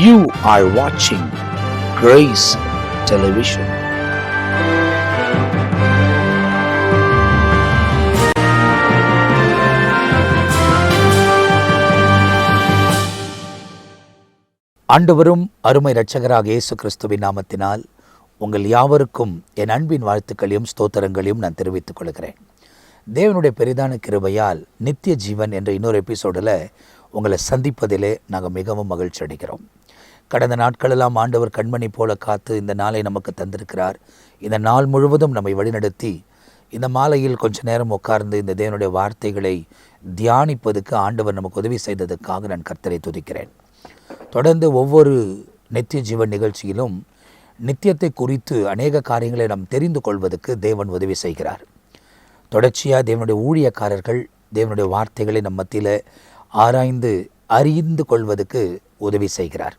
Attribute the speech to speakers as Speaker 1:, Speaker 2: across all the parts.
Speaker 1: You are watching Grace Television. ஆண்டவரும் அருமை இரட்சகராக இயேசு கிறிஸ்துவின் நாமத்தினால் உங்கள் யாவருக்கும் என் அன்பின் வாழ்த்துக்களையும் ஸ்தோத்திரங்களையும் நான் தெரிவித்துக் கொள்கிறேன். தேவனுடைய பெரிதான கிருபையால் நித்திய ஜீவன் என்ற இன்னொரு எபிசோடில் உங்களை சந்திப்பதிலே நாங்கள் மிகவும் மகிழ்ச்சி அடைகிறோம். கடந்த நாட்களெல்லாம் ஆண்டவர் கண்மணி போல காத்து இந்த நாளை நமக்கு தந்திருக்கிறார். இந்த நாள் முழுவதும் நம்மை வழிநடத்தி இந்த மாலையில் கொஞ்ச நேரம் உட்கார்ந்து இந்த தேவனுடைய வார்த்தைகளை தியானிப்பதுக்கு ஆண்டவர் நமக்கு உதவி செய்ததுக்காக நான் கர்த்தரை துதிக்கிறேன். தொடர்ந்து ஒவ்வொரு நித்திய ஜீவன் நிகழ்ச்சியிலும் நித்தியத்தை குறித்து அநேக காரியங்களை நாம் தெரிந்து கொள்வதற்கு தேவன் உதவி செய்கிறார். தொடர்ச்சியாக தேவனுடைய ஊழியக்காரர்கள் தேவனுடைய வார்த்தைகளை நம் மத்தியில் ஆராய்ந்து அறிந்து கொள்வதற்கு உதவி செய்கிறார்.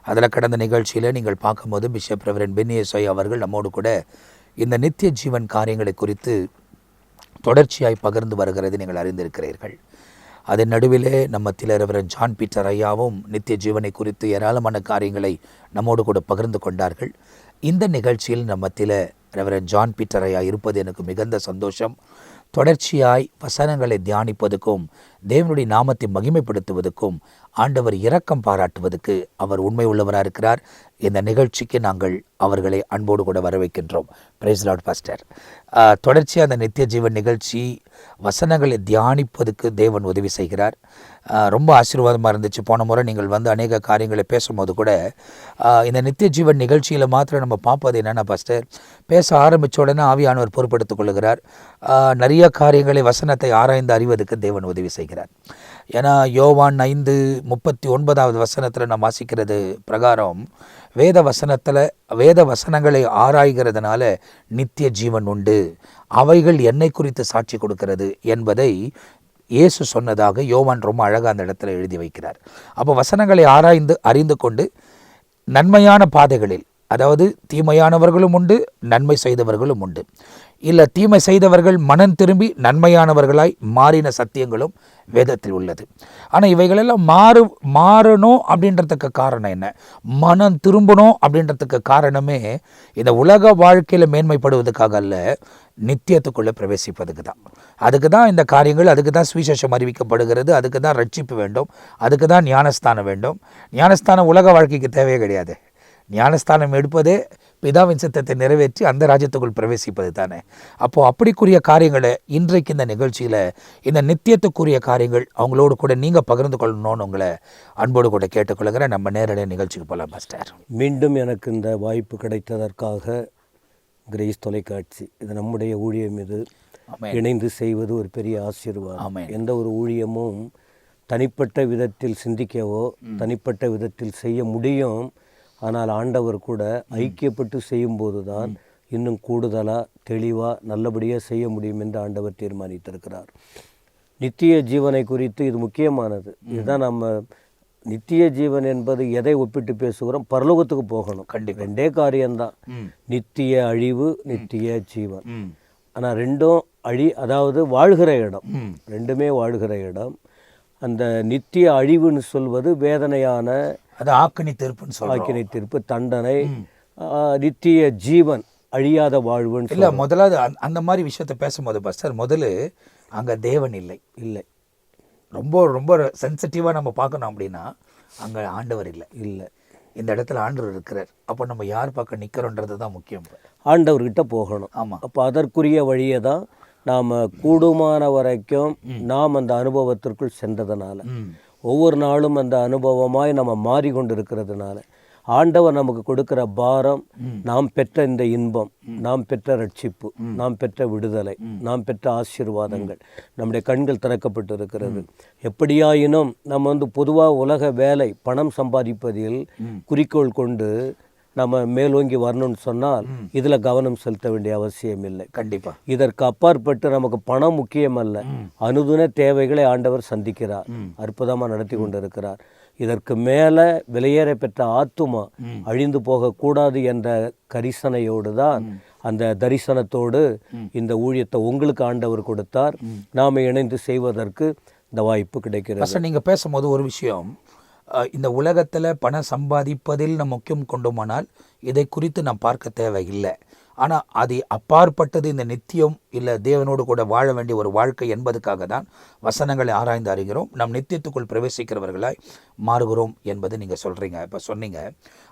Speaker 1: அதில் கடந்த நிகழ்ச்சியில் நீங்கள் பார்க்கும்போது பிஷப் ரெவரண்ட் பென்னியசோய் அவர்கள் நம்மோடு கூட இந்த நித்திய ஜீவன் காரியங்களை குறித்து தொடர்ச்சியாய் பகிர்ந்து வருகிறது நீங்கள் அறிந்திருக்கிறீர்கள். அதன் நடுவிலே நம்ம ரெவரண்ட் ஜான் பீட்டர் ஐயாவும் நித்திய ஜீவனை குறித்து ஏராளமான காரியங்களை நம்மோடு கூட பகிர்ந்து கொண்டார்கள். இந்த நிகழ்ச்சியில் நம்ம ரெவரண்ட் ஜான் பீட்டர் ஐயா இருப்பது எனக்கு மிகுந்த சந்தோஷம். தொடர்ச்சியாய் வசனங்களை தியானிப்பதுக்கும் தேவனுடைய நாமத்தை மகிமைப்படுத்துவதற்கும் ஆண்டவர் இரக்கம் பாராட்டுவதற்கு அவர் உண்மை உள்ளவராக இருக்கிறார். இந்த நிகழ்ச்சிக்கு நாங்கள் அவர்களை அன்போடு கூட வரவேற்கின்றோம். Praise lord pastor. தொடர்ச்சியாக அந்த நித்திய ஜீவன் நிகழ்ச்சி வசனங்களை தியானிப்பதுக்கு தேவன் உதவி செய்கிறார். ரொம்ப ஆசீர்வாதமாக இருந்துச்சு. போன முறை நீங்கள் வந்து அநேக காரியங்களை பேசும்போது கூட இந்த நித்திய ஜீவன் நிகழ்ச்சியில் மாத்திரம் நம்ம பார்ப்பது என்னென்னா பாஸ்டர், பேச ஆரம்பித்த உடனே ஆவியானவர் பொறுப்படுத்திக் கொள்ளுகிறார். நிறைய காரியங்களை வசனத்தை ஆராய்ந்து அறிவதற்கு தேவன் உதவி செய்கிறார். ஏன்னா யோவான் 5:39 வசனத்தில் நாம் வாசிக்கிறது பிரகாரம் வேத வசனங்களை ஆராய்கிறதுனால நித்திய ஜீவன் உண்டு, அவைகள் என்னை குறித்து சாட்சி கொடுக்கிறது என்பதை இயேசு சொன்னதாக யோவான் ரொம்ப அழகாக அந்த இடத்துல எழுதி வைக்கிறார். அப்போ வசனங்களை ஆராய்ந்து அறிந்து கொண்டு நன்மையான பாதைகளில், அதாவது தீமையானவர்களும் உண்டு நன்மை செய்தவர்களும் உண்டு, இல்லை தீமை செய்தவர்கள் மனம் திரும்பி நன்மையானவர்களாய் மாறின சத்தியங்களும் வேதத்தில் உள்ளது. ஆனால் இவைகளெல்லாம் மாறணும் அப்படின்றதுக்கு காரணம் என்ன? மனம் திரும்பணும் அப்படின்றதுக்கு காரணமே இந்த உலக வாழ்க்கையில் மேன்மைப்படுவதற்காக அல்ல, நித்தியத்துக்குள்ளே பிரவேசிப்பதுக்கு தான். அதுக்கு தான் இந்த காரியங்கள், அதுக்கு தான் சுவிசேஷம் அறிவிக்கப்படுகிறது, அதுக்கு தான் ரட்சிப்பு வேண்டும், அதுக்கு தான் ஞானஸ்தானம் வேண்டும். ஞானஸ்தானம் உலக வாழ்க்கைக்கு தேவையே கிடையாது. ஞானஸ்தானம் எடுப்பதே பிதாவின் சித்தத்தை நிறைவேற்றி அந்த ராஜ்யத்துக்குள் பிரவேசிப்பது தானே. அப்போது அப்படிக்குரிய காரியங்களை இன்றைக்கு இந்த நிகழ்ச்சியில் இந்த நித்தியத்துக்குரிய காரியங்கள் அவங்களோடு கூட நீங்கள் பகிர்ந்து கொள்ளணும்னு உங்களை அன்போடு கூட கேட்டுக்கொள்ளுங்கிற நம்ம நேரடியாக நிகழ்ச்சிக்கு போகலாம் பாஸ்டர்.
Speaker 2: மீண்டும் எனக்கு இந்த வாய்ப்பு கிடைத்ததற்காக கிரேஸ் தொலைக்காட்சி, இது நம்முடைய ஊழியம், இது இணைந்து செய்வது ஒரு பெரிய ஆசீர்வாதம். எந்த ஒரு ஊழியமும் தனிப்பட்ட விதத்தில் சிந்திக்கவோ தனிப்பட்ட விதத்தில் செய்ய முடியும். ஆனால் ஆண்டவர் கூட ஐக்கியப்பட்டு செய்யும்போது தான் இன்னும் கூடுதலாக தெளிவாக நல்லபடியாக செய்ய முடியும் என்று ஆண்டவர் தீர்மானித்திருக்கிறார். நித்திய ஜீவனை குறித்து இது முக்கியமானது. இதுதான் நம்ம நித்திய ஜீவன் என்பது எதை ஒப்பிட்டு பேசுகிறோம்? பரலோகத்துக்கு போகணும். கண்டிப்பாக ரெண்டே காரியம்தான், நித்திய அழிவு நித்திய ஜீவன். ஆனால் ரெண்டும் அதாவது வாழ்கிற இடம், ரெண்டுமே வாழ்கிற இடம். அந்த நித்திய அழிவுன்னு சொல்வது வேதனையான,
Speaker 1: அது ஆக்கினி தீர்ப்பு,
Speaker 2: தண்டனை. நித்திய ஜீவன் அழியாத வாழ்வுன்னு
Speaker 1: இல்லை. முதலாவது அந்த மாதிரி விஷயத்தை பேசும்போது பாஸ்டர், முதல்ல அங்கே தேவன் இல்லை. ரொம்ப ரொம்ப சென்சிட்டிவாக நம்ம பார்க்கணும் அப்படின்னா அங்கே ஆண்டவர் இல்லை. இந்த இடத்துல ஆண்டவர் இருக்கிறார். அப்போ நம்ம யார் பார்க்க நிற்கிறோன்றது தான் முக்கியம்.
Speaker 2: ஆண்டவர்கிட்ட போகணும். ஆமாம். அப்போ அதற்குரிய வழியை தான் நாம் கூடுமான வரைக்கும் நாம் அந்த அனுபவத்திற்குள் சென்றதுனால, ஒவ்வொரு நாளும் அந்த அனுபவமாய் நம்ம மாறிக்கொண்டு இருக்கிறதுனால, ஆண்டவர் நமக்கு கொடுக்கிற பாரம், நாம் பெற்ற இந்த இன்பம், நாம் பெற்ற ரட்சிப்பு, நாம் பெற்ற விடுதலை, நாம் பெற்ற ஆசீர்வாதங்கள், நம்முடைய கண்கள் திறக்கப்பட்டு இருக்கிறது. எப்படியாயினும் நம்ம பொதுவாக உலக வேலை, பணம் சம்பாதிப்பதில் குறிக்கோள் கொண்டு நம்ம மேலோங்கி வரணும்னு சொன்னால் இதில் கவனம் செலுத்த வேண்டிய அவசியம் இல்லை.
Speaker 1: கண்டிப்பாக
Speaker 2: இதற்கு அப்பாற்பட்டு நமக்கு பணம் முக்கியம் அல்ல, அனுதின தேவைகளை ஆண்டவர் சந்திக்கிறார், அற்புதமாக நடத்தி கொண்டு இருக்கிறார். இதற்கு மேலே விலையேற பெற்ற ஆத்துமா அழிந்து போகக்கூடாது என்ற கரிசனையோடு தான், அந்த தரிசனத்தோடு இந்த ஊழியத்தை உங்களுக்கு ஆண்டவர் கொடுத்தார். நாம் இணைந்து செய்வதற்கு இந்த வாய்ப்பு கிடைக்கிறது.
Speaker 1: நீங்கள் பேசும்போது ஒரு விஷயம், இந்த உலகத்தில் பணம் சம்பாதிப்பதில் நாம் முக்கியம் கொண்டோமானால் இதை குறித்து நாம் பார்க்க தேவையில்லை. ஆனால் அது அப்பாற்பட்டது இந்த நித்தியம் இல்லை தேவனோடு கூட வாழ வேண்டிய ஒரு வாழ்க்கை என்பதுக்காக தான் வசனங்களை ஆராய்ந்து அறிகிறோம், நம் நித்தியத்துக்குள் பிரவேசிக்கிறவர்களாய் மாறுகிறோம் என்பது நீங்கள் சொல்கிறீங்க. இப்போ சொன்னீங்க.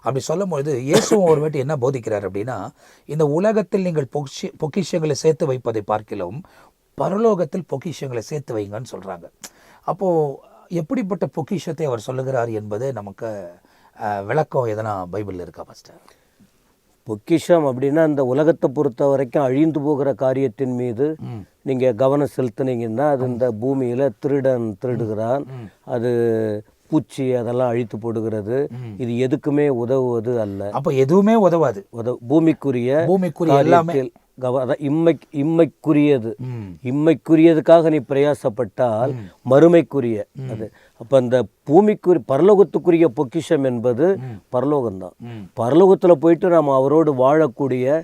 Speaker 1: அப்படி சொல்லும்பொழுது இயேசுவும் ஒரு வாட்டி என்ன போதிக்கிறார் அப்படின்னா, இந்த உலகத்தில் நீங்கள் பொக்கிஷங்களை சேர்த்து வைப்பதை பார்க்கிலும் பரலோகத்தில் பொக்கிஷங்களை சேர்த்து வைங்கன்னு சொல்கிறாங்க. அப்போது எப்படிப்பட்ட பொக்கிஷத்தை அவர் சொல்லுகிறார் என்பது நமக்கு விளக்கம் எதனா பைபிளில் இருக்கா பாஸ்டர்?
Speaker 2: பொக்கிஷம் அப்படின்னா இந்த உலகத்தை பொறுத்த வரைக்கும் அழிந்து போகிற காரியத்தின் மீது நீங்கள் கவனம் செலுத்துனீங்கன்னா அது இந்த பூமியில் திருடன் திருடுகிறான், அது பூச்சி அதெல்லாம் அழித்து போடுகிறது, இது எதுக்குமே உதவுவது அல்ல.
Speaker 1: அப்போ எதுவுமே உதவாது.
Speaker 2: பூமிக்குரிய
Speaker 1: எல்லாமே
Speaker 2: இம்மைக்குரியதுக்காக நீ பிரயாசப்பட்டால் மறுமைக்குரிய அது. அப்ப அந்த பரலோகத்துக்குரிய பொக்கிஷம் என்பது பரலோகம்தான். பரலோகத்துல போயிட்டு நாம் அவரோடு வாழக்கூடிய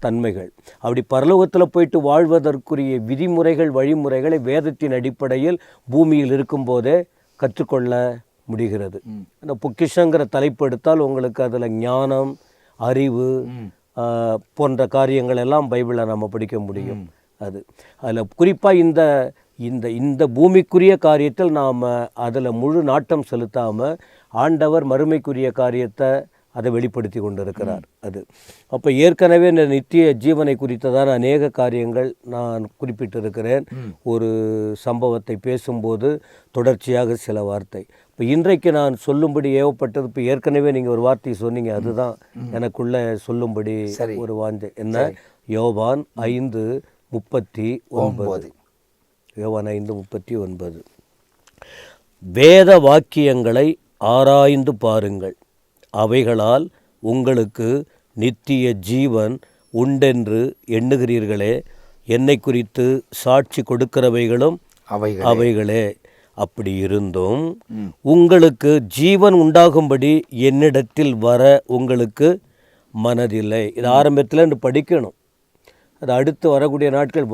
Speaker 2: தன்மைகள், அப்படி பரலோகத்துல போயிட்டு வாழ்வதற்குரிய விதிமுறைகள் வழிமுறைகளை வேதத்தின் அடிப்படையில் பூமியில் இருக்கும் போதே கற்றுக்கொள்ள முடிகிறது. அந்த பொக்கிஷங்கிற தலைப்பு எடுத்தால் உங்களுக்கு அதுல ஞானம், அறிவு போன்ற காரியங்கள் எல்லாம் பைபிளை நம்ம படிக்க முடியும். அதில் குறிப்பாக இந்த இந்த இந்த பூமிக்குரிய காரியத்தில் நாம் அதில் முழு நாட்டம் செலுத்தாமல் ஆண்டவர் மறுமைக்குரிய காரியத்தை அதை வெளிப்படுத்தி கொண்டிருக்கிறார். அப்போ ஏற்கனவே இந்த நித்திய ஜீவனை குறித்ததான அநேக காரியங்கள் நான் குறிப்பிட்டிருக்கிறேன். ஒரு சம்பவத்தை பேசும்போது தொடர்ச்சியாக சில வார்த்தை. இப்போ இன்றைக்கு நான் சொல்லும்படி ஏவப்பட்டது, இப்போ ஏற்கனவே நீங்கள் ஒரு வார்த்தை சொன்னீங்க, அதுதான் எனக்குள்ள சொல்லும்படி ஒரு வாஞ்சை. என்ன? யோவான் 5:39. யோவான் 5:39. வேத வாக்கியங்களை ஆராய்ந்து பாருங்கள், அவைகளால் உங்களுக்கு நித்திய ஜீவன் உண்டென்று எண்ணுகிறீர்களே, என்னை குறித்து சாட்சி கொடுக்கிறவைகளும் அவைகளே. அப்படி இருந்தும் உங்களுக்கு ஜீவன் உண்டாகும்படி என்னிடத்தில் வர உங்களுக்கு மனதில்லை. இது ஆரம்பத்தில் படிக்கணும். அது அடுத்து வரக்கூடிய நாட்கள்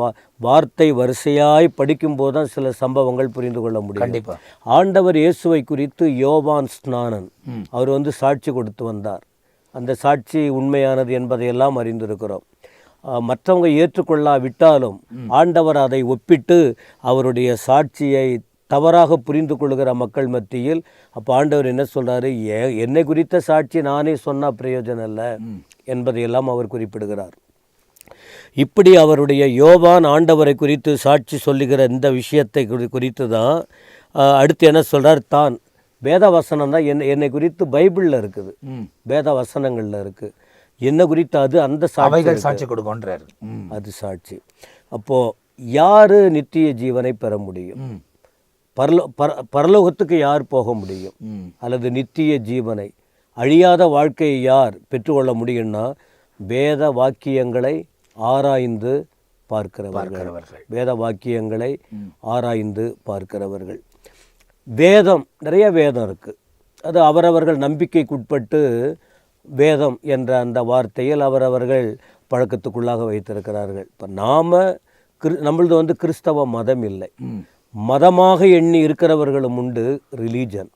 Speaker 2: வார்த்தை வரிசையாய் படிக்கும்போது தான் சில சம்பவங்கள் புரிந்து கொள்ள முடியும்.
Speaker 1: கண்டிப்பாக.
Speaker 2: ஆண்டவர் இயேசுவை குறித்து யோவான் ஸ்நானன் அவர் சாட்சி கொடுத்து வந்தார். அந்த சாட்சி உண்மையானது என்பதையெல்லாம் அறிந்திருக்கிறோம். மற்றவங்க ஏற்றுக்கொள்ளாவிட்டாலும் ஆண்டவர் அதை ஒப்பிட்டு அவருடைய சாட்சியை தவறாக புரிந்து கொள்கிற மக்கள் மத்தியில் அப்போ ஆண்டவர் என்ன சொல்றாரு? என்னை குறித்த சாட்சி நானே சொன்ன பிரயோஜனம் இல்லை என்பதையெல்லாம் அவர் குறிப்பிடுகிறார். இப்படி அவருடைய யோவான் ஆண்டவரை குறித்து சாட்சி சொல்லுகிற இந்த விஷயத்தை குறித்து தான் அடுத்து என்ன சொல்றார்? தான் வேத வசனம் தான் என்னை குறித்து பைபிளில் இருக்குது, வேத வசனங்களில் இருக்குது, என்ன குறித்து அது அந்த
Speaker 1: சாட்சி கொடுக்கின்றார்.
Speaker 2: அது சாட்சி. அப்போ யாரு நித்திய ஜீவனை பெற முடியும்? பரலோகத்துக்கு யார் போக முடியும்? அல்லது நித்திய ஜீவனை அழியாத வாழ்க்கையை யார் பெற்றுக்கொள்ள முடியும்னா வேத வாக்கியங்களை ஆராய்ந்து பார்க்கிறவர்கள். வேத வாக்கியங்களை ஆராய்ந்து பார்க்கிறவர்கள். வேதம், நிறைய வேதம் இருக்கு. அது அவரவர்கள் நம்பிக்கைக்குட்பட்டு வேதம் என்ற அந்த வார்த்தையில் அவரவர்கள் பழக்கத்துக்குள்ளாக வைத்திருக்கிறார்கள். இப்போ நம்மளது கிறிஸ்தவ மதம் இல்லை, மதமாக எண்ணி இருக்கிறவர்களும் உண்டு. ரிலீஜன்.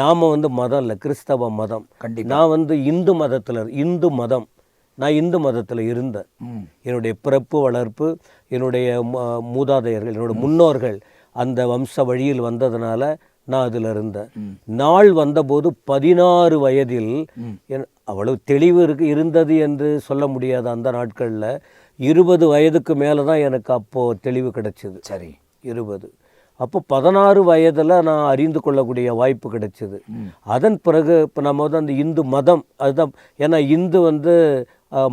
Speaker 2: நாம மதம் இல்லை, கிறிஸ்தவ மதம். நான் இந்து மதத்தில், இந்து மதம், நான் இந்து மதத்தில் இருந்தேன். என்னுடைய பிறப்பு வளர்ப்பு, என்னுடைய மூதாதையர்கள், என்னுடைய முன்னோர்கள் அந்த வம்ச வழியில் வந்ததுனால நான் அதில் இருந்தேன். நாள் வந்தபோது 16 வயதில் அவ்வளவு தெளிவு இருந்தது என்று சொல்ல முடியாது. அந்த நாட்களில் 20 வயதுக்கு மேலே தான் எனக்கு அப்போது தெளிவு கிடைச்சிது.
Speaker 1: சரி,
Speaker 2: 20. அப்போ 16 வயதில் நான் அறிந்து கொள்ளக்கூடிய வாய்ப்பு கிடைச்சிது. அதன் பிறகு இப்போ நம்ம அந்த இந்து மதம், அதுதான். ஏன்னா இந்து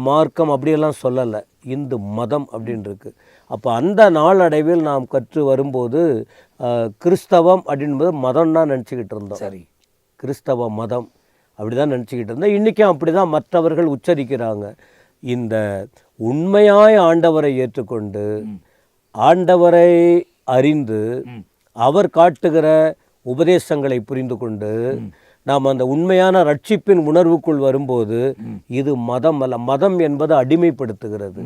Speaker 2: மார்க்கம் அப்படியெல்லாம் சொல்லலை, இந்து மதம் அப்படின்னு இருக்கு. அப்போ அந்த நாளடைவில் நாம் கற்று வரும்போது கிறிஸ்தவம் அப்படின்பது மதம் தான் நினச்சிக்கிட்டு இருந்தோம்.
Speaker 1: சரி,
Speaker 2: கிறிஸ்தவ மதம் அப்படி தான் நினச்சிக்கிட்டு இருந்தோம். இன்றைக்கும் அப்படி தான் மற்றவர்கள் உச்சரிக்கிறாங்க. இந்த உண்மையாய் ஆண்டவரை ஏற்றுக்கொண்டு ஆண்டவரை அறிந்து அவர் காட்டுகிற உபதேசங்களை புரிந்து கொண்டு நாம் அந்த உண்மையான ரட்சிப்பின் உணர்வுக்குள் வரும்போது இது மதம் அல்ல. மதம் என்பது அடிமைப்படுத்துகிறது.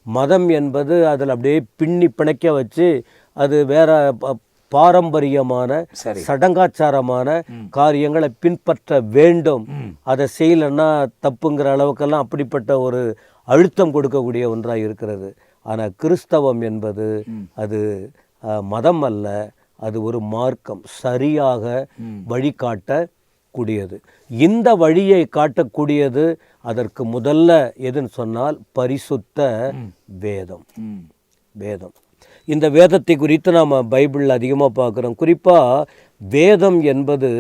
Speaker 2: மதம் என்பது அதில் அப்படியே பின்னி பிணைக்க வச்சு அது வேற பாரம்பரியமான சடங்காச்சாரமான காரியங்களை பின்பற்ற வேண்டும். அதை செய்யலைன்னா தப்புங்கிற அளவுக்கெல்லாம் அப்படிப்பட்ட ஒரு அழுத்தம் கொடுக்கக்கூடிய ஒன்றாக இருக்கிறது. ஆனால் கிறிஸ்தவம் என்பது அது மதம் அல்ல, அது ஒரு மார்க்கம், சரியாக வழிகாட்டக்கூடியது. இந்த வழியை காட்டக்கூடியது அதற்கு முதல்ல எதுன்னு சொன்னால் பரிசுத்த வேதம். வேதம், இந்த வேதத்தை குறித்து நாம் பைபிளில் அதிகமாக பார்க்குறோம். குறிப்பாக வேதம் என்பது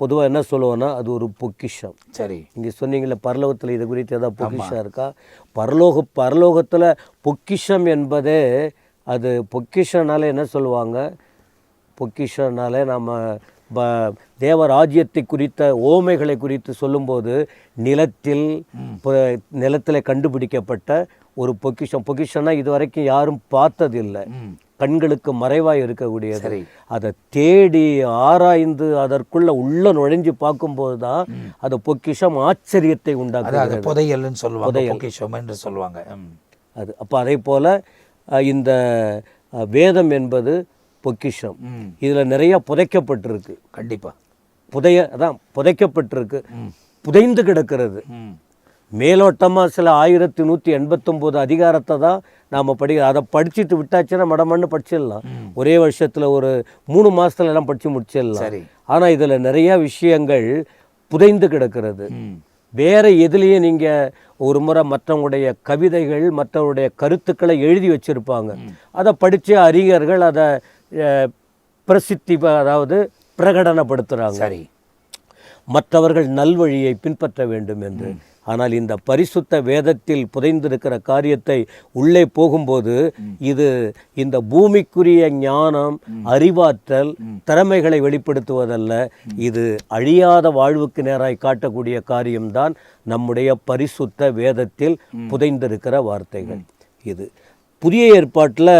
Speaker 2: பொதுவாக என்ன சொல்லுவோன்னா அது ஒரு பொக்கிஷம். சரி, இங்கே சொன்னீங்களே பரலோகத்தில் இது குறித்து ஏதாவது பொக்கிஷம் இருக்கா? பரலோகத்தில் பொக்கிஷம் என்பதே அது பொக்கிஷனால என்ன சொல்லுவாங்க? பொக்கிஷனால நம்ம தேவராஜ்யத்தை குறித்த ஓமைகளை குறித்து சொல்லும்போது நிலத்தில் கண்டுபிடிக்கப்பட்ட ஒரு பொக்கிஷம். பொக்கிஷம்னா இது வரைக்கும் யாரும் பார்த்ததில்லை, கண்களுக்கு மறைவாக இருக்கக்கூடியது. அதை தேடி ஆராய்ந்து அதற்குள்ள உள்ள நுழைஞ்சு பார்க்கும்போது தான் அது பொக்கிஷம் ஆச்சரியத்தை உண்டாக்குது.
Speaker 1: புதையல்னு சொல்லுவாங்க, பொக்கிஷம் என்று சொல்லுவாங்க
Speaker 2: அது. அப்போ அதே போல் இந்த வேதம் என்பது பொக்கிஷம். இதில் நிறைய புதைக்கப்பட்டிருக்கு.
Speaker 1: கண்டிப்பாக
Speaker 2: அதான் புதைக்கப்பட்டிருக்கு, புதைந்து கிடக்கிறது. மேலோட்டமாக சில 1189 அதிகாரத்தை தான் நாம் அதை படிச்சுட்டு விட்டாச்சுன்னா மடமண்ணு படிச்சிடலாம். ஒரே வருஷத்தில் ஒரு 3 மாதத்துல எல்லாம் படித்து முடிச்சிடலாம். ஆனால் இதில் நிறையா விஷயங்கள் புதைந்து கிடக்கிறது. வேறு எதுலேயும் நீங்கள் ஒரு முறை மற்றவங்களுடைய கவிதைகள், மற்றவருடைய கருத்துக்களை எழுதி வச்சுருப்பாங்க. அதை படித்து அறிஞர்கள் அதை அதாவது பிரகடனப்படுத்துகிறாங்க, சரி, மற்றவர்கள் நல்வழியை பின்பற்ற வேண்டும் என்று. ஆனால் இந்த பரிசுத்த வேதத்தில் புதைந்திருக்கிற காரியத்தை உள்ளே போகும்போது இது இந்த பூமிக்குரிய ஞானம், அறிவாற்றல், திறமைகளை வெளிப்படுத்துவதல்ல, இது அழியாத வாழ்வுக்கு நேராய் காட்டக்கூடிய காரியம்தான் நம்முடைய பரிசுத்த வேதத்தில் புதைந்திருக்கிற வார்த்தைகள். இது புதிய ஏற்பாட்டில்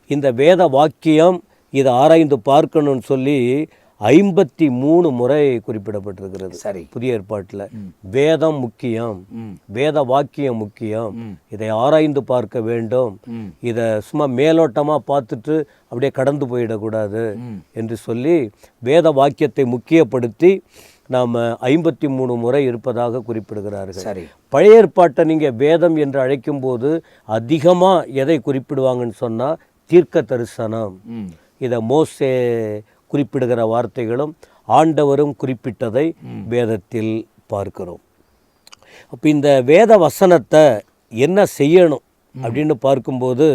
Speaker 2: இந்த வேத வாக்கியம் இதை ஆராய்ந்து பார்க்கணும்னு சொல்லி 53 முறை குறிப்பிடப்பட்டிருக்கிறது. சரி, புதிய ஏற்பாட்டில் வேதம் முக்கியம், வேத வாக்கியம் முக்கியம், இதை ஆராய்ந்து பார்க்க வேண்டும், இதை சும்மா மேலோட்டமாக பார்த்துட்டு அப்படியே கடந்து போயிடக்கூடாது என்று சொல்லி வேத வாக்கியத்தை முக்கியப்படுத்தி நாம் 53 முறை இருப்பதாக குறிப்பிடுகிறார்கள். சரி, பழைய ஏற்பாட்டை நீங்கள் வேதம் என்று அழைக்கும்போது அதிகமாக எதை குறிப்பிடுவாங்கன்னு சொன்னால் தீர்க்க தரிசனம். இதை மோசே குறிப்பிடுகிற வார்த்தைகளும் ஆண்டவரும் குறிப்பிட்டதை வேதத்தில் பார்க்கிறோம். அப்போ இந்த வேத வசனத்தை என்ன செய்யணும் அப்படின்னு பார்க்கும்போது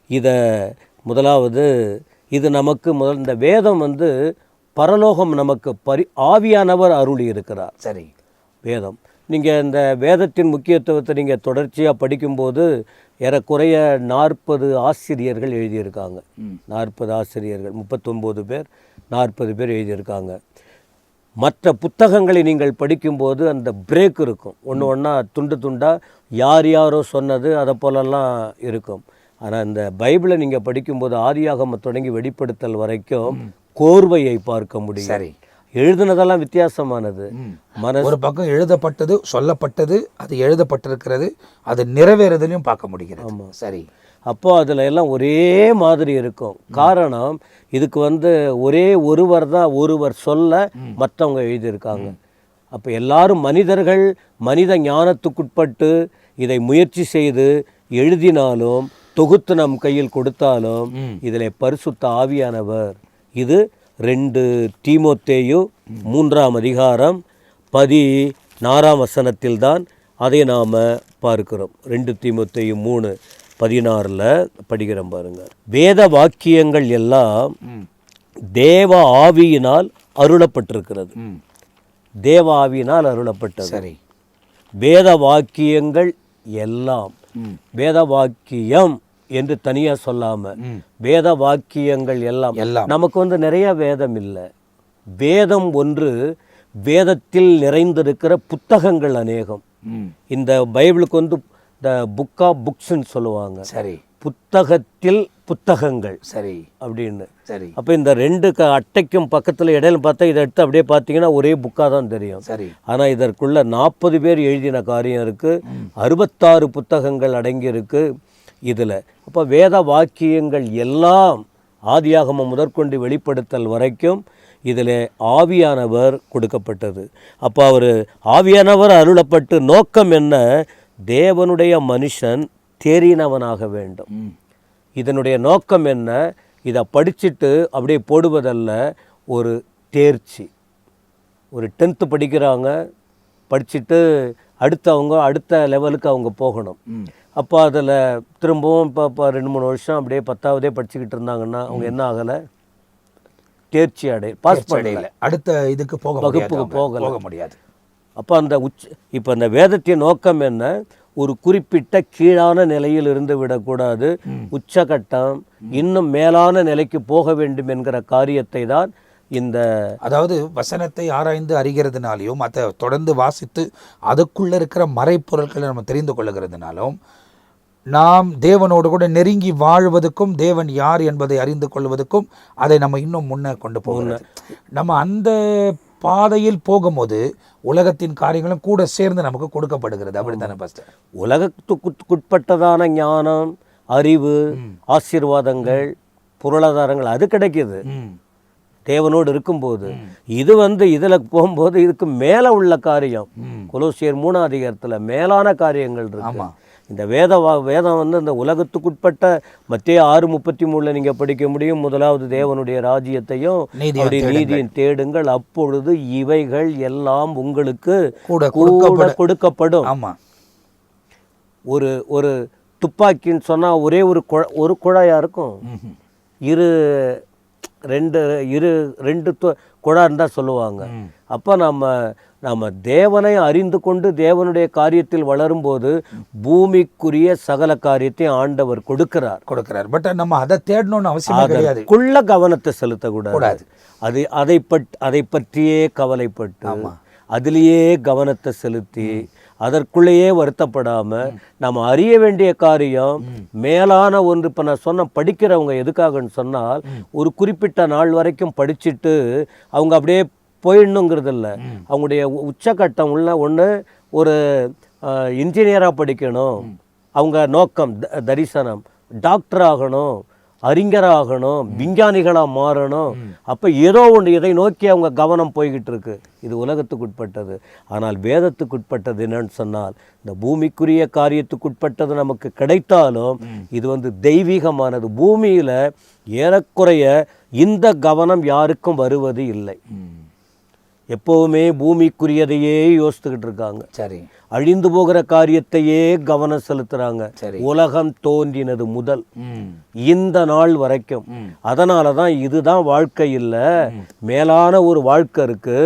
Speaker 2: இதை முதலாவது இது நமக்கு இந்த வேதம் பரலோகம் நமக்கு ஆவியானவர் அருளி இருக்கிறார். சரி, வேதம் நீங்கள் இந்த வேதத்தின் முக்கியத்துவத்தை நீங்கள் தொடர்ச்சியாக படிக்கும்போது ஏறக்குறைய 40 ஆசிரியர்கள் எழுதியிருக்காங்க. 40 ஆசிரியர்கள், 39 பேர், 40 பேர் எழுதியிருக்காங்க. மற்ற புத்தகங்களை நீங்கள் படிக்கும்போது அந்த பிரேக் இருக்கும், ஒன்று ஒன்றா துண்டு துண்டாக யாரோ சொன்னது அதை போலெல்லாம் இருக்கும். ஆனால் இந்த பைபிளை நீங்கள் படிக்கும்போது ஆதியாகமம் தொடங்கி வெளிப்படுத்தல் வரைக்கும் கோர்வையை பார்க்க முடியும். சரி, எழுதுனதெல்லாம் வித்தியாசமானது.
Speaker 1: ஒரு பக்கம் எழுதப்பட்டது, சொல்லப்பட்டது, அது எழுதப்பட்டிருக்கிறது, அது நிறைவேறதுலையும் பார்க்க முடிகிறது. ஆமாம், சரி.
Speaker 2: அப்போ அதில் எல்லாம் ஒரே மாதிரி இருக்கும். காரணம் இதுக்கு ஒரே ஒருவர் சொல்ல மற்றவங்க எழுதியிருக்காங்க. அப்போ எல்லாரும் மனிதர்கள் மனித ஞானத்துக்குட்பட்டு இதை முயற்சி செய்து எழுதினாலும் தொகுத்து நம் கையில் கொடுத்தாலும் இதில் பரிசுத்த ஆவியானவர். இது 2 தீமோத்தேயு 3ஆம் அதிகாரம் 16ஆம் வசனத்தில்தான் அதை நாம் பார்க்கிறோம். 2 தீமோத்தேயு 3:16 படிக்கிறோம் பாருங்க. வேத வாக்கியங்கள் எல்லாம் தேவ ஆவியினால் அருளப்பட்டிருக்கிறது. தேவ ஆவியினால் அருளப்பட்டது. சரி, வேத வாக்கியங்கள் எல்லாம், வேத வாக்கியம் என்று தனியாக சொல்லாமல் வேத வாக்கியங்கள் எல்லாம். நமக்கு நிறைய வேதம் இல்லை, வேதம் ஒன்று, வேதத்தில் நிறைந்திருக்கிற புத்தகங்கள் அநேகம். இந்த பைபிளுக்கு இந்த புக் ஆஃப் புக்ஸ்ன்னு சொல்லுவாங்க. சரி, புத்தகத்தில் புத்தகங்கள். சரி, அப்படின்னு. சரி, அப்போ இந்த 2 அட்டைக்கும் பக்கத்தில் இடையில பார்த்தா இதை எடுத்து அப்படியே பார்த்தீங்கன்னா ஒரே புக்காக தான் தெரியும். சரி, ஆனால் இதற்குள்ள 40 பேர் எழுதின காரியம் இருக்குது, 66 புத்தகங்கள் அடங்கி இருக்கு இதில். அப்போ வேத வாக்கியங்கள் எல்லாம் ஆதியாகமம் முதற்கொண்டு வெளிப்படுத்தல் வரைக்கும் இதில் ஆவியானவர் கொடுக்கப்பட்டது. அப்போ அவர் ஆவியானவர் அருளப்பட்டு நோக்கம் என்ன? தேவனுடைய மனுஷன் தேறினவனாக வேண்டும். இதனுடைய நோக்கம் என்ன? இதை படிச்சுட்டு அப்படியே போடுவதல்ல, ஒரு தேர்ச்சி. ஒரு 10th படிக்கிறாங்க, படிச்சுட்டு அடுத்த லெவலுக்கு அவங்க போகணும். அப்போ அதில் திரும்பவும் இப்போ 2-3 வருஷம் அப்படியே 10ஆவதே படிச்சுக்கிட்டு இருந்தாங்கன்னா அவங்க என்ன ஆகலை? தேர்ச்சி பாஸ் பண்ணல, அடுத்த இதுக்கு வகுப்புக்கு போக முடியாது. அப்போ இப்போ அந்த வேதத்தின் நோக்கம் என்ன? ஒரு குறிப்பிட்ட கீழான நிலையில் இருந்து விடக்கூடாது, உச்சகட்டம் இன்னும் மேலான நிலைக்கு போக வேண்டும் என்கிற காரியத்தை தான் இந்த,
Speaker 1: அதாவது வசனத்தை ஆராய்ந்து அறிகிறதுனாலையும் அதை தொடர்ந்து வாசித்து அதுக்குள்ளே இருக்கிற மறைப்பொருட்களை நம்ம தெரிந்து கொள்ளுகிறதுனாலும் நாம் தேவனோடு கூட நெருங்கி வாழ்வதற்கும் தேவன் யார் என்பதை அறிந்து கொள்வதற்கும் அதை நம்ம இன்னும் முன்னே கொண்டு போகணும். நம்ம அந்த பாதையில் போகும்போது உலகத்தின் காரியங்களும் கூட சேர்ந்து நமக்கு கொடுக்கப்படுகிறது. அப்படித்தானே பாஸ்டர்?
Speaker 2: உலகத்துக்குட்பட்டதான ஞானம், அறிவு, ஆசீர்வாதங்கள், பொருளாதாரங்கள் அது கிடைக்கிது தேவனோடு இருக்கும்போது. இது இதில் போகும்போது இதுக்கு மேலே உள்ள காரியம், கொலோசியர் 3ஆம் அதிகாரத்தில் மேலான காரியங்கள் இருக்கு. இந்த வேதம் இந்த உலகத்துக்குட்பட்ட மத்தேயு 6:33 நீங்கள் படிக்க முடியும். முதலாவது தேவனுடைய ராஜ்யத்தையும் நீதியின் தேடுங்கள், அப்பொழுது இவைகள் எல்லாம் உங்களுக்கு கொடுக்கப்படும். ஒரு துப்பாக்கின்னு சொன்னால் ஒரே ஒரு குழாயா இருக்கும், ரெண்டு குழா இருந்தால் சொல்லுவாங்க. அப்போ நம்ம தேவனை அறிந்து கொண்டு தேவனுடைய காரியத்தில் வளரும்போது பூமிக்குரிய சகல காரியத்தையும் ஆண்டவர் கொடுக்கிறார். பட் நம்ம அதை தேடணும்னு அவசியம் கிடையாது. கவனத்தை செலுத்தக்கூடாது. அதை பற்றியே கவலைப்பட்டு அதிலேயே கவனத்தை செலுத்தி அதற்குள்ளேயே வருத்தப்படாமல் நம்ம அறிய வேண்டிய காரியம் மேலான ஒன்று. இப்போ நான் சொன்ன படிக்கிறவங்க எதுக்காகன்னு சொன்னால், ஒரு குறிப்பிட்ட நாள் வரைக்கும் படிச்சுட்டு அவங்க அப்படியே போயிடணுங்கிறது இல்லை. அவங்களுடைய உச்சக்கட்டம் உள்ள ஒன்று ஒரு இன்ஜினியராக படிக்கணும், அவங்க நோக்கம் தரிசனம், டாக்டர் ஆகணும், அறிஞராகணும், விஞ்ஞானிகளாக மாறணும். அப்போ ஏதோ ஒன்று இதை நோக்கி அவங்க கவனம் போய்கிட்டு இருக்கு. இது உலகத்துக்குட்பட்டது. ஆனால் வேதத்துக்குட்பட்டது என்னன்னு சொன்னால், இந்த பூமிக்குரிய காரியத்துக்குட்பட்டது நமக்கு கிடைத்தாலும் இது தெய்வீகமானது. பூமியில் ஏறக்குறைய இந்த கவனம் யாருக்கும் வருவது இல்லை. எப்போவுமே பூமிக்குரியதையே யோசித்துக்கிட்டு இருக்காங்க. சரி, அழிந்து போகிற காரியத்தையே கவனம் செலுத்துறாங்க. உலகம் தோன்றினது முதல் இந்த நாள் வரைக்கும். அதனால தான் இதுதான் வாழ்க்கை இல்லை, மேலான ஒரு வாழ்க்கை இருக்கு.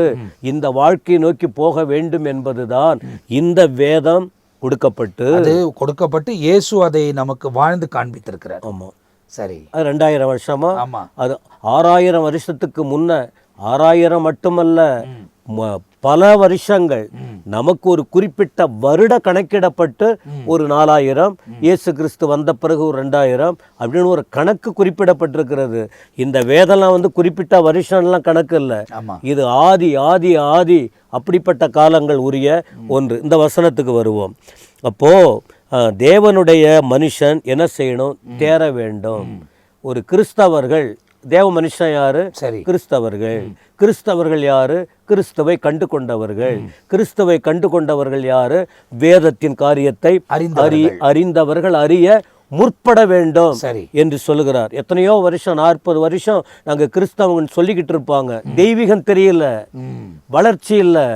Speaker 2: இந்த வாழ்க்கையை நோக்கி போக வேண்டும் என்பதுதான் இந்த வேதம் கொடுக்கப்பட்டு இயேசு அதை நமக்கு வாழ்ந்து காண்பித்திருக்கிறார். ஆமா, சரி. அது 2000 வருஷமா? ஆமா. அது 6000 வருஷத்துக்கு முன்ன, 6000 மட்டுமல்ல, பல வருஷங்கள் நமக்கு ஒரு குறிப்பிட்ட வருட கணக்கிடப்பட்டு ஒரு 4000, இயேசு கிறிஸ்து வந்த பிறகு ஒரு 2000 அப்படின்னு ஒரு கணக்கு குறிப்பிடப்பட்டிருக்கிறது. இந்த வேதம்லாம் குறிப்பிட்ட வருஷம்லாம் கணக்கு இல்லை. இது ஆதி ஆதி ஆதி அப்படிப்பட்ட காலங்கள் உரிய ஒன்று. இந்த வசனத்துக்கு வருவோம். அப்போ தேவனுடைய மனுஷன் என்ன செய்யணும்? தேர வேண்டும். ஒரு கிறிஸ்தவர்கள், தேவ மனுஷன் யாரு? சரி, கிறிஸ்தவர்கள் யாரு? கிறிஸ்துவை கண்டு கொண்டவர்கள். கிறிஸ்துவை கண்டு கொண்டவர்கள் யாரு? வேதத்தின் காரியத்தை அறிந்தவர்கள், அறிய முற்பட வேண்டும் என்று சொல்லுகிறார். எத்தனையோ வருஷம், 40 வருஷம் நாங்கள் கிறிஸ்தவங்க சொல்லிக்கிட்டு இருப்பாங்க. தெய்வீகம் தெரியல, வளர்ச்சி இல்லை.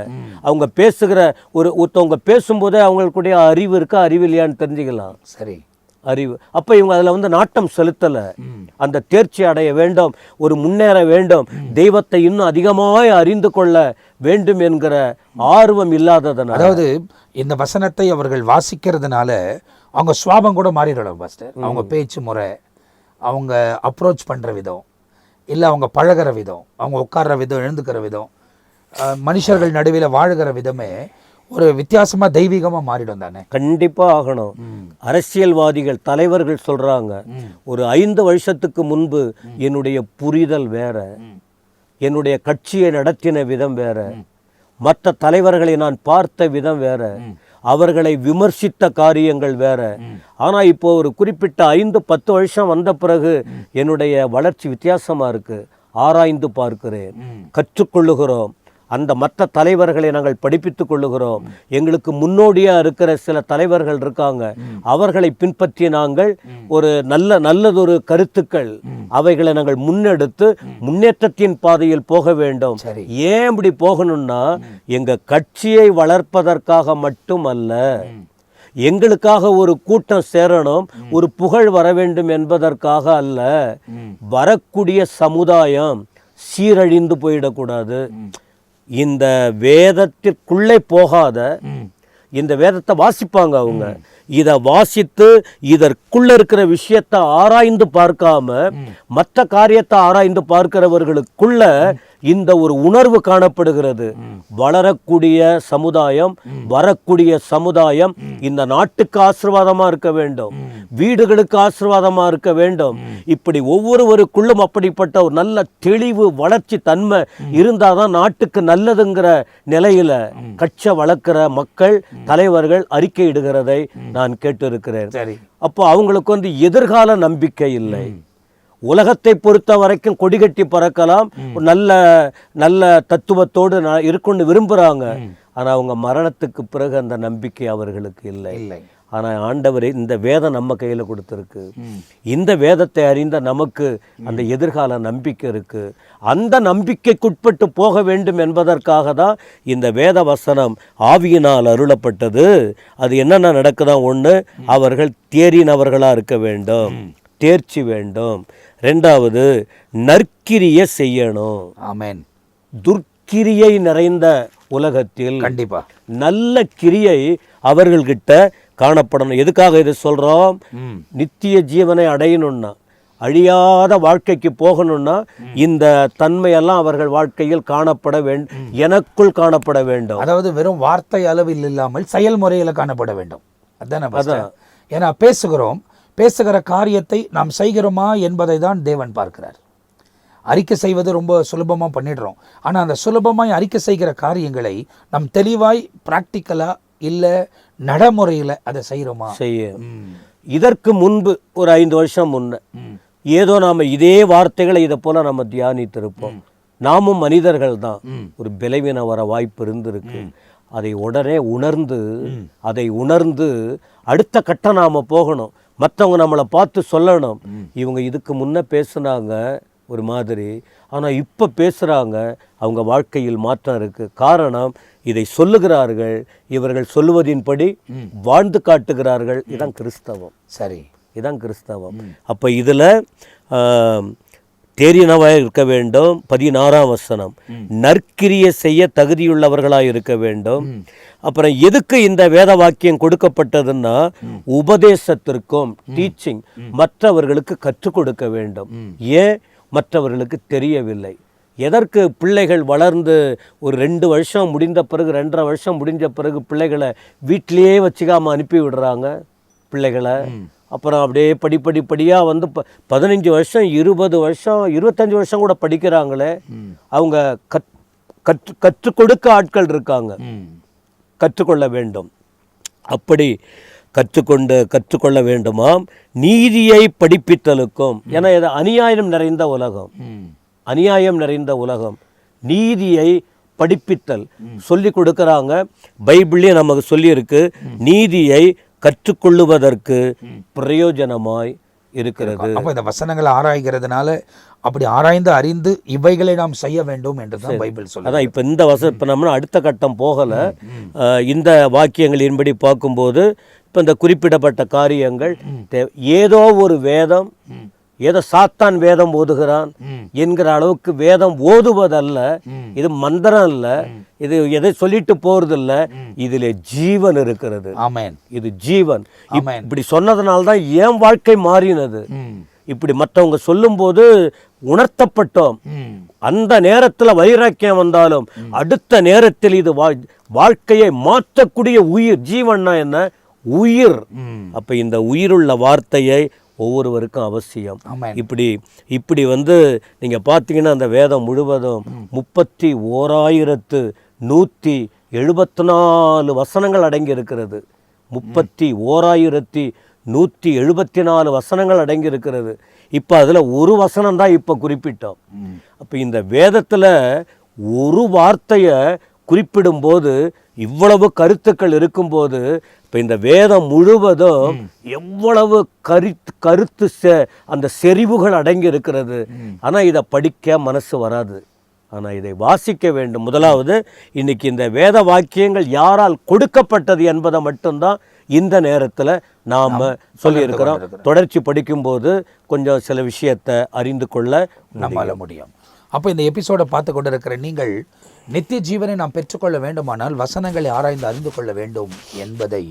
Speaker 2: அவங்க பேசுகிற ஒருத்தவங்க பேசும்போதே அவங்களுக்குடைய அறிவு இருக்கா, அறிவு இல்லையான்னு தெரிஞ்சுக்கலாம். சரி, அறிவு. அப்போ இவங்க அதில் நாட்டம் செலுத்தலை. அந்த தேர்ச்சி அடைய வேண்டும், ஒரு முன்னேற வேண்டும், தெய்வத்தை இன்னும் அதிகமாக அறிந்து கொள்ள வேண்டும் என்கிற ஆர்வம் இல்லாததுனால, அதாவது இந்த வசனத்தை அவர்கள் வாசிக்கிறதுனால அவங்க சுவாபம் கூட மாறிடலாம் பாஸ்டர். அவங்க பேச்சு முறை, அவங்க அப்ரோச் பண்ணுற விதம், இல்லை அவங்க பழகிற விதம், அவங்க உட்கார்ற விதம், எழுந்துக்கிற விதம், மனுஷர்கள் நடுவில் வாழுகிற விதமே ஒரு வித்தியாசமாக தெய்வீகமாக மாறிடும் தானே? கண்டிப்பாக ஆகணும். அரசியல்வாதிகள், தலைவர்கள் சொல்கிறாங்க, ஒரு 5 வருஷத்துக்கு முன்பு என்னுடைய புரிதல் வேற, என்னுடைய கட்சியை நடத்தின விதம் வேற, மற்ற தலைவர்களை நான் பார்த்த விதம் வேற, அவர்களை விமர்சித்த காரியங்கள் வேற. ஆனா இப்போ ஒரு குறிப்பிட்ட 5-10 வருஷம் வந்த பிறகு என்னுடைய வளர்ச்சி வித்தியாசமா இருக்கு. ஆராய்ந்து பார்க்கிறேன், கற்றுக்கொள்ளுகிறோம். அந்த மற்ற தலைவர்களை நாங்கள் படிப்பித்துக் கொள்ளுகிறோம். எங்களுக்கு முன்னோடியா இருக்கிற சில தலைவர்கள் இருக்காங்க, அவர்களை பின்பற்றி நாங்கள் ஒரு நல்லதொரு கருத்துக்கள் அவைகளை நாங்கள் முன்னெடுத்து முன்னேற்றத்தின் பாதையில் போக வேண்டும். ஏன் இப்படி போகணும்னா, எங்க கட்சியை வளர்ப்பதற்காக மட்டுமல்ல, எங்களுக்காக ஒரு கூட்டம் சேரணும், ஒரு புகழ் வர வேண்டும் என்பதற்காக அல்ல. வரக்கூடிய சமுதாயம் சீரழிந்து போயிடக்கூடாது. இந்த வேதத்திற்குள்ளே போகாத, இந்த வேதத்தை வாசிப்பாங்க அவங்க, இதை வாசித்து இதற்குள்ள இருக்கிற விஷயத்தை ஆராய்ந்து பார்க்காம மற்ற காரியத்தை ஆராய்ந்து பார்க்கிறவர்களுக்குள்ள இந்த ஒரு உணர்வு காணப்படுகிறது. வளரக்கூடிய சமுதாயம், வரக்கூடிய சமுதாயம் இந்த நாட்டுக்கு ஆசீர்வாதமா இருக்க வேண்டும், வீடுகளுக்கு ஆசீர்வாதமா இருக்க வேண்டும். இப்படி ஒவ்வொருவருக்குள்ளும் அப்படிப்பட்ட ஒரு நல்ல தெளிவு, வளர்ச்சி தன்மை இருந்தாதான் நாட்டுக்கு நல்லதுங்கிற நிலையில கட்சி வளர்க்கிற மக்கள், தலைவர்கள் அறிக்கையிடுகிறதை நான் கேட்டிருக்கிறேன். அப்போ அவங்களுக்கு எதிர்கால நம்பிக்கை இல்லை. உலகத்தை பொறுத்த வரைக்கும் கொடிகட்டி பறக்கலாம், நல்ல நல்ல தத்துவத்தோடு இருக்குன்னு விரும்புகிறாங்க. ஆனால் அவங்க மரணத்துக்கு பிறகு அந்த நம்பிக்கை அவர்களுக்கு இல்லை. ஆனால் ஆண்டவர் இந்த வேதம் நம்ம கையில் கொடுத்துருக்கு. இந்த வேதத்தை அறிந்த நமக்கு அந்த எதிர்கால நம்பிக்கை இருக்கு. அந்த நம்பிக்கைக்குட்பட்டு போக வேண்டும் என்பதற்காக தான் இந்த வேத வசனம் ஆவியினால் அருளப்பட்டது. அது என்னென்ன நடக்குதான்? ஒன்று, அவர்கள் தேறினவர்களாக இருக்க வேண்டும், தேர்ச்சி வேண்டும். ரெண்டாவது, நற்கிரிய செய்யணும்.
Speaker 1: ஆமென்.
Speaker 2: துர்க்கிரியை நிறைந்த உலகத்தில்
Speaker 1: கண்டிப்பா
Speaker 2: நல்ல கிரியை அவர்கள்கிட்ட காணப்படணும். எதுக்காக இதை சொல்றோம்? நித்திய ஜீவனை அடையணும்னா, அழியாத வாழ்க்கைக்கு போகணும்னா இந்த தன்மையெல்லாம் அவர்கள் வாழ்க்கையில் காணப்பட வேண்டும், எனக்குள் காணப்பட வேண்டும்.
Speaker 1: அதாவது வெறும் வார்த்தை அளவில் இல்லாமல் செயல்முறையில் காணப்பட வேண்டும். அதான். ஏன்னா பேசுகிற காரியத்தை நாம் செய்கிறோமா என்பதை தான் தேவன் பார்க்கிறார். அறிக்கை செய்வது ரொம்ப சுலபமாக பண்ணிடுறோம். ஆனால் அந்த சுலபமாய் அறிக்கை செய்கிற காரியங்களை நாம் தெளிவாய் ப்ராக்டிக்கலாக இல்லை நடைமுறையில் அதை செய்கிறோமா?
Speaker 2: இதற்கு முன்பு ஒரு 5 வருஷம் முன்ன ஏதோ நாம் இதே வார்த்தைகளை இதை போல நம்ம தியானித்திருப்போம். நாமும் மனிதர்கள் தான், ஒரு பலவீன வர வாய்ப்பு இருந்திருக்கு. அதை உடனே உணர்ந்து அடுத்த கட்டம் நாம் போகணும். மற்றவங்க நம்மளை பார்த்து சொல்லணும், இவங்க இதுக்கு முன்ன பேசுனாங்க ஒரு மாதிரி, ஆனால் இப்போ பேசுகிறாங்க, அவங்க வாழ்க்கையில் மாற்றம் இருக்குது. காரணம், இதை சொல்லுகிறார்கள், இவர்கள் சொல்லுவதின்படி வாழ்ந்து காட்டுகிறார்கள். இதான் கிறிஸ்தவம்.
Speaker 1: சரி,
Speaker 2: இதான் கிறிஸ்தவம். அப்போ இதில் தேறினவாக இருக்க வேண்டும். 16ஆம் வசனம், நற்கிரிய செய்ய தகுதியுள்ளவர்களாக இருக்க வேண்டும். அப்புறம் எதுக்கு இந்த வேத வாக்கியம் கொடுக்கப்பட்டதுன்னா, உபதேசத்திற்கும், டீச்சிங், மற்றவர்களுக்கு கற்றுக் கொடுக்க வேண்டும். ஏன் மற்றவர்களுக்கு தெரியவில்லை? எதற்கு பிள்ளைகள் வளர்ந்து ஒரு 2 வருஷம் முடிந்த பிறகு, 2.5 வருஷம் முடிஞ்ச பிறகு பிள்ளைகளை வீட்டிலேயே வச்சுக்காமல் அனுப்பி விடுறாங்க பிள்ளைகளை? அப்புறம் அப்படியே படிப்படியாக 15 வருஷம், 20 வருஷம், 25 வருஷம் கூட படிக்கிறாங்களே. அவங்க கற்றுக் கொடுக்க ஆட்கள் இருக்காங்க, கற்றுக்கொள்ள வேண்டும். அப்படி கற்றுக்கொள்ள வேண்டுமாம். நீதியை படிப்பித்தலுக்கும், ஏன்னா இது அநியாயம் நிறைந்த உலகம், நீதியை படிப்பித்தல் சொல்லி கொடுக்கறாங்க. பைபிள்லேயே நமக்கு சொல்லியிருக்கு, நீதியை கற்றுக்கொள்ளுவதற்கு பிரயோஜனமாய் இருக்கிறது.
Speaker 1: அப்போ இந்த வசனங்களை ஆராய்கிறதுனால, அப்படி ஆராய்ந்து அறிந்து இவைகளை நாம் செய்ய வேண்டும் என்று தான் பைபிள் சொல்லுது.
Speaker 2: அதான் இப்போ இந்த இப்போ நம்ம அடுத்த கட்டம் போகலை. இந்த வாக்கியங்களின்படி பார்க்கும்போது இப்போ இந்த குறிப்பிடப்பட்ட காரியங்கள் ஏதோ ஒரு வேதம், ஏதோ சாத்தான் வேதம் ஓதுகிறான் என்கிற அளவுக்கு வேதம் ஓதுவதல்ல. இது மந்திரம் அல்ல, இது எதை சொல்லிட்டு போறதில்ல, இதுல ஜீவன் இருக்கிறது.
Speaker 1: ஆமென்.
Speaker 2: இது ஜீவன். இப்படி சொன்னதுனால்தான் என் வாழ்க்கை மாறினது. இப்படி மற்றவங்க சொல்லும்போது உணர்த்தப்பட்டோம். அந்த நேரத்தில் வைராக்கியம் வந்தாலும் அடுத்த நேரத்தில் இது வாழ்க்கையை மாற்றக்கூடிய உயிர். ஜீவன்னா என்ன? உயிர். அப்ப இந்த உயிருள்ள வார்த்தையை ஒவ்வொருவருக்கும் அவசியம். இப்படி நீங்க பார்த்தீங்கன்னா அந்த வேதம் முழுவதும் 31,000 174 வசனங்கள் அடங்கி இருக்கிறது. 31,174 வசனங்கள் அடங்கி இருக்கிறது. இப்போ அதில் ஒரு வசனம் தான் இப்போ குறிப்பிட்டோம். அப்போ இந்த வேதத்தில் ஒரு வார்த்தையை குறிப்பிடும்போது இவ்வளவு கருத்துக்கள் இருக்கும்போது, இப்போ இந்த வேதம் முழுவதும் எவ்வளவு கருத்து அந்த செறிவுகள் அடங்கி இருக்கிறது. ஆனால் இதை படிக்க மனசு வராது, ஆனால் இதை வாசிக்க வேண்டும். முதலாவது, இன்னைக்கு இந்த வேத வாக்கியங்கள் யாரால் கொடுக்கப்பட்டது என்பதை மட்டும்தான் இந்த நேரத்தில் நாம் சொல்லியிருக்கிறோம். தொடர்ச்சி படிக்கும்போது கொஞ்சம் சில விஷயத்தை அறிந்து கொள்ள
Speaker 1: நம்மால முடியும். அப்போ இந்த எபிசோடை பார்த்து கொண்டு இருக்கிற நீங்கள், நித்திய ஜீவனை நாம் பெற்றுக்கொள்ள வேண்டுமானால் வசனங்களை ஆராய்ந்து அறிந்து கொள்ள வேண்டும் என்பதை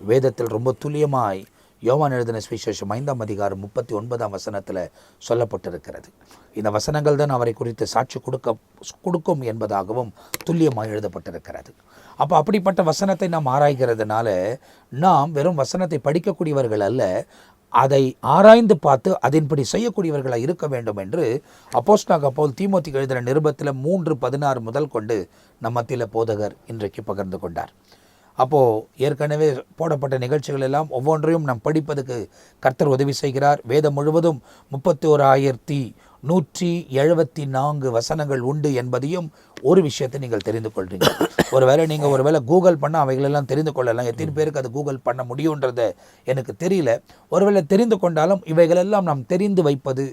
Speaker 1: வேதத்தில் ரொம்ப துல்லியமாய் யோவான் எழுதின சுவிசேஷம் 5ஆம் அதிகாரம் 39ஆம் வசனத்தில் சொல்லப்பட்டிருக்கிறது. இந்த வசனங்கள் தான் அவரை குறித்து சாட்சி கொடுக்கும் என்பதாகவும் துல்லியமாக எழுதப்பட்டிருக்கிறது. அப்போ அப்படிப்பட்ட வசனத்தை நாம் ஆராய்கிறதுனால நாம் வெறும் வசனத்தை படிக்கக்கூடியவர்கள் அல்ல, அதை ஆராய்ந்து பார்த்து அதன்படி செய்யக்கூடியவர்களாக இருக்க வேண்டும் என்று அப்போஸ்தலனாகிய பவுல் தீமோத்தேயுக்கு எழுதின நிருபத்தில் 3:16 முதல் கொண்டு நம் மத்தியில் போதகர் இன்றைக்கு பகிர்ந்து கொண்டார். அப்போது ஏற்கனவே போடப்பட்ட நிகழ்ச்சிகள் எல்லாம் ஒவ்வொன்றையும் நாம் படிப்பதுக்கு கர்த்தர் உதவி செய்கிறார். வேதம் முழுவதும் 31,174 வசனங்கள் உண்டு என்பதையும் ஒரு விஷயத்தை நீங்கள் தெரிந்து கொள்றீங்க. ஒருவேளை கூகுள் பண்ணால் அவைகளெல்லாம் தெரிந்து கொள்ளலாம். எத்தனை பேருக்கு அது கூகுள் பண்ண முடியுன்றதை எனக்கு தெரியல. ஒருவேளை தெரிந்து கொண்டாலும் இவைகளெல்லாம் நாம் தெரிந்து வைப்பது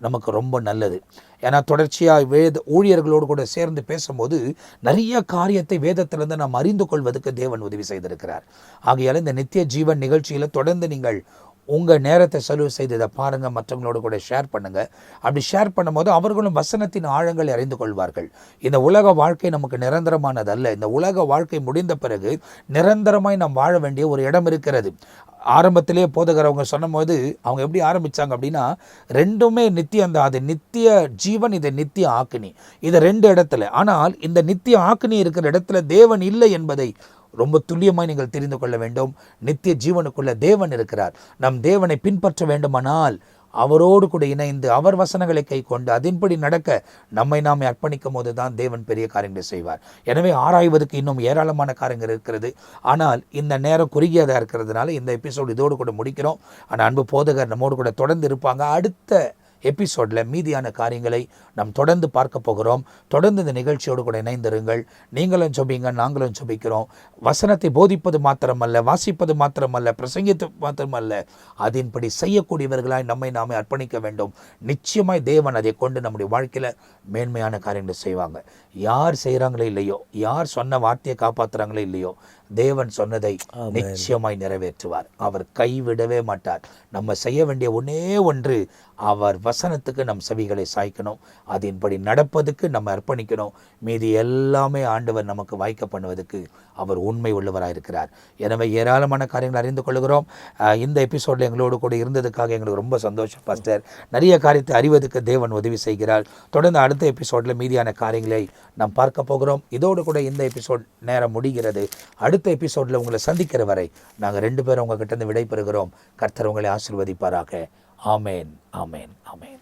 Speaker 1: நமக்கு ரொம்ப நல்லது. ஏன்னா தொடர்ச்சியாக ஊழியர்களோடு கூட சேர்ந்து பேசும்போது நிறைய காரியத்தை வேதத்திலிருந்து நாம் அறிந்து கொள்வதற்கு தேவன் உதவி செய்திருக்கிறார். ஆகையால் இந்த நித்திய ஜீவன் நிகழ்ச்சியில் தொடர்ந்து நீங்கள் உங்கள் நேரத்தை செலவு செய்து இதை பாருங்கள், மற்றவங்களோடு கூட ஷேர் பண்ணுங்கள். அப்படி ஷேர் பண்ணும்போது அவர்களும் வசனத்தின் ஆழங்களை அறிந்து கொள்வார்கள். இந்த உலக வாழ்க்கை நமக்கு நிரந்தரமானதல்ல. இந்த உலக வாழ்க்கை முடிந்த பிறகு நிரந்தரமாய் நாம் வாழ வேண்டிய ஒரு இடம் இருக்கிறது. ஆரம்பத்திலே போதகர் அவங்க சொன்னபோது அவங்க எப்படி ஆரம்பித்தாங்க அப்படின்னா, ரெண்டுமே நித்தியம் தான். அது நித்திய ஜீவன், இது நித்திய ஆக்கினி. இது 2 இடத்துல. ஆனால் இந்த நித்திய ஆக்கினி இருக்கிற இடத்துல தேவன் இல்லை என்பதை ரொம்ப துல்லியமாய் நீங்கள் தெரிந்து கொள்ள வேண்டும். நித்திய ஜீவனுக்குள்ள தேவன் இருக்கிறார். நம் தேவனை பின்பற்ற வேண்டுமானால் அவரோடு கூட இணைந்து அவர் வசனங்களை கை கொண்டு அதன்படி நடக்க நம்மை நாமே அர்ப்பணிக்கும் போது தான் தேவன் பெரிய காரியங்களை செய்வார். எனவே ஆராய்வதற்கு இன்னும் ஏராளமான காரியங்கள் இருக்கிறது. ஆனால் இந்த நேரம் குறுகியதாக இருக்கிறதுனால இந்த எபிசோடு இதோடு கூட முடிக்கிறோம். ஆனால் அன்பு போதகர் நம்மோடு கூட தொடர்ந்து இருப்பாங்க. அடுத்த எபிசோடில் மீதியான காரியங்களை நாம் தொடர்ந்து பார்க்க போகிறோம். தொடர்ந்து இந்த நிகழ்ச்சியோடு கூட இணைந்திருங்கள். நீங்களும் சொபிங்க, நாங்களும் சொபிக்கிறோம். வசனத்தை போதிப்பது மாத்திரமல்ல, வாசிப்பது மாத்திரமல்ல, பிரசங்கித்து மாத்திரமல்ல, அதன்படி செய்யக்கூடியவர்களாய் நம்மை நாமே அர்ப்பணிக்க வேண்டும். நிச்சயமாய் தேவன் அதை கொண்டு நம்முடைய வாழ்க்கையில் மேன்மையான காரியங்களை செய்வாங்க. யார் செய்கிறாங்களோ இல்லையோ, யார் சொன்ன வார்த்தையை காப்பாற்றுறாங்களோ இல்லையோ, தேவன் சொன்னதை நிச்சயமாய் நிறைவேற்றுவார். அவர் கைவிடவே மாட்டார். நம்ம செய்ய வேண்டிய ஒன்றே ஒன்று, அவர் வசனத்துக்கு நம் செவிகளை சாய்க்கணும். அதன்படி நடப்பதுக்கு நம்ம அர்ப்பணிக்கணும். மீதி எல்லாமே ஆண்டவர் நமக்கு வாய்க்க பண்ணுவதற்கு அவர் உண்மை உள்ளவராயிருக்கிறார். எனவே ஏராளமான காரியங்கள் அறிந்து கொள்கிறோம். இந்த எபிசோடில் எங்களோடு கூட இருந்ததுக்காக எங்களுக்கு ரொம்ப சந்தோஷம் பாஸ்டர். நிறைய காரியத்தை அறிவதற்கு தேவன் உதவி செய்கிறார். தொடர்ந்து அடுத்த எபிசோடில் மீதியான காரியங்களை நாம் பார்க்க போகிறோம். இதோடு கூட இந்த எபிசோட் நேரம் முடிகிறது. அடுத்த எபிசோடில் உங்களை சந்திக்கிற வரை நாங்கள் 2 பேரும் உங்ககிட்ட இருந்து விடைபெறுகிறோம். கர்த்தர் உங்களை ஆசீர்வதிப்பாராக. ஆமேன், ஆமேன், ஆமேன்.